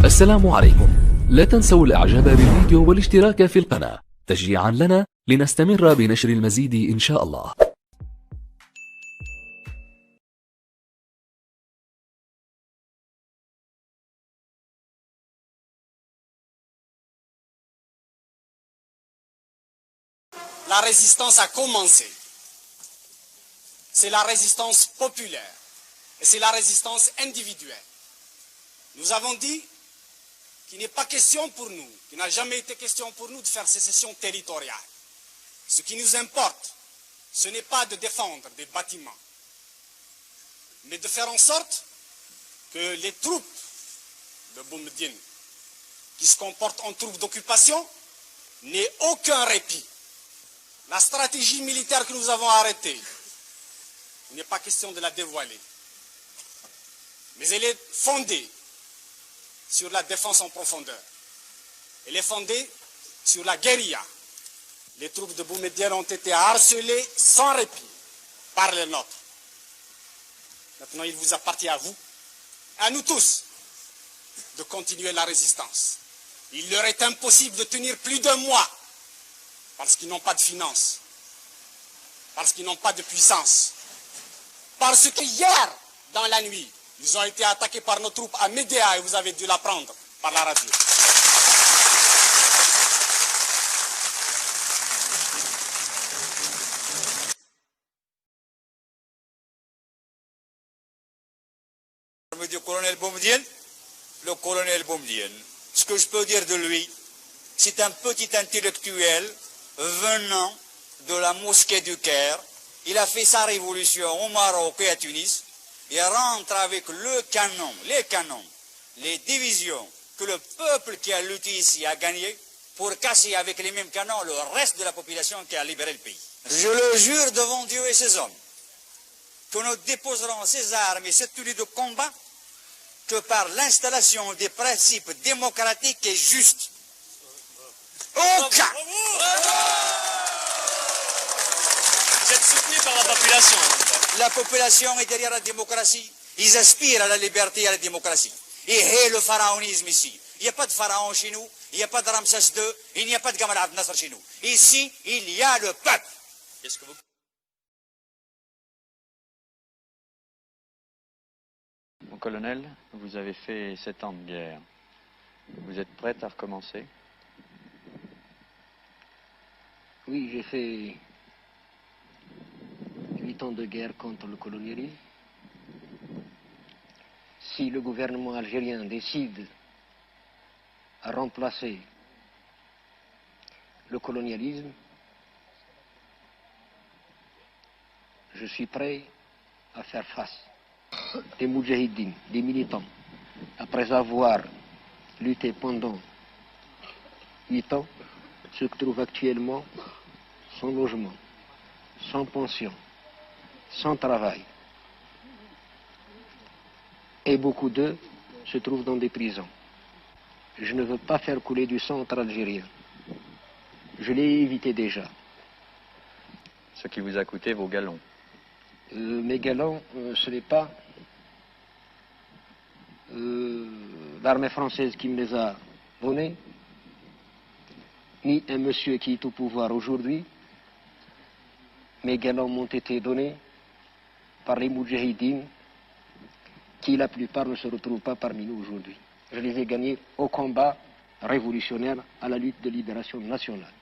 السلام عليكم. لا تنسوا الاعجاب بالفيديو والاشتراك في القناة تشجيعا لنا لنستمر بنشر المزيد إن شاء الله. La résistance a commencé. C'est la résistance populaire et c'est la résistance individuelle. Nous avons dit qu'il n'est pas question pour nous, qu'il n'a jamais été question pour nous de faire sécession territoriale. Ce qui nous importe, ce n'est pas de défendre des bâtiments, mais de faire en sorte que les troupes de Boumediene, qui se comportent en troupes d'occupation, n'aient aucun répit. La stratégie militaire que nous avons arrêtée, il n'est pas question de la dévoiler, mais elle est fondée sur la défense en profondeur. Elle est fondée sur la guérilla. Les troupes de Boumediene ont été harcelées sans répit par les nôtres. Maintenant, il vous appartient à vous, à nous tous, de continuer la résistance. Il leur est impossible de tenir plus d'un mois parce qu'ils n'ont pas de finances, parce qu'ils n'ont pas de puissance, parce que hier, dans la nuit, ils ont été attaqués par nos troupes à Médéa et vous avez dû l'apprendre par la radio. Du colonel Boumediene, le colonel Boumediene, ce que je peux dire de lui, c'est un petit intellectuel venant de la mosquée du Caire. Il a fait sa révolution au Maroc et à Tunis. Il rentre avec les canons, les divisions que le peuple qui a lutté ici a gagné pour casser avec les mêmes canons le reste de la population qui a libéré le pays. Je le jure devant Dieu et ses hommes que nous déposerons ces armes et cette tenue de combat que par l'installation des principes démocratiques et justes. Aucun. Vous êtes soutenu par la population. La population est derrière la démocratie. Ils aspirent à la liberté et à la démocratie. Et le pharaonisme ici. Il n'y a pas de pharaon chez nous. Il n'y a pas de Ramsès II. Il n'y a pas de Gamal Abdel Nasser chez nous. Ici, il y a le peuple. Est-ce que vous... Mon colonel, vous avez fait 7 ans de guerre. Vous êtes prête à recommencer? Oui, j'ai fait 8 ans de guerre contre le colonialisme. Si le gouvernement algérien décide à remplacer le colonialisme, je suis prêt à faire face. Des moudjahidines, des militants, après avoir lutté pendant 8 ans, se trouvent actuellement sans logement, sans pension, sans travail. Et beaucoup d'eux se trouvent dans des prisons. Je ne veux pas faire couler du sang entre Algériens. Je l'ai évité déjà. Ce qui vous a coûté vos galons. Mes galons, ce n'est pas l'armée française qui me les a donnés, ni un monsieur qui est au pouvoir aujourd'hui. Mes galons m'ont été donnés par les moudjahidines qui, la plupart, ne se retrouvent pas parmi nous aujourd'hui. Je les ai gagnés au combat révolutionnaire, à la lutte de libération nationale.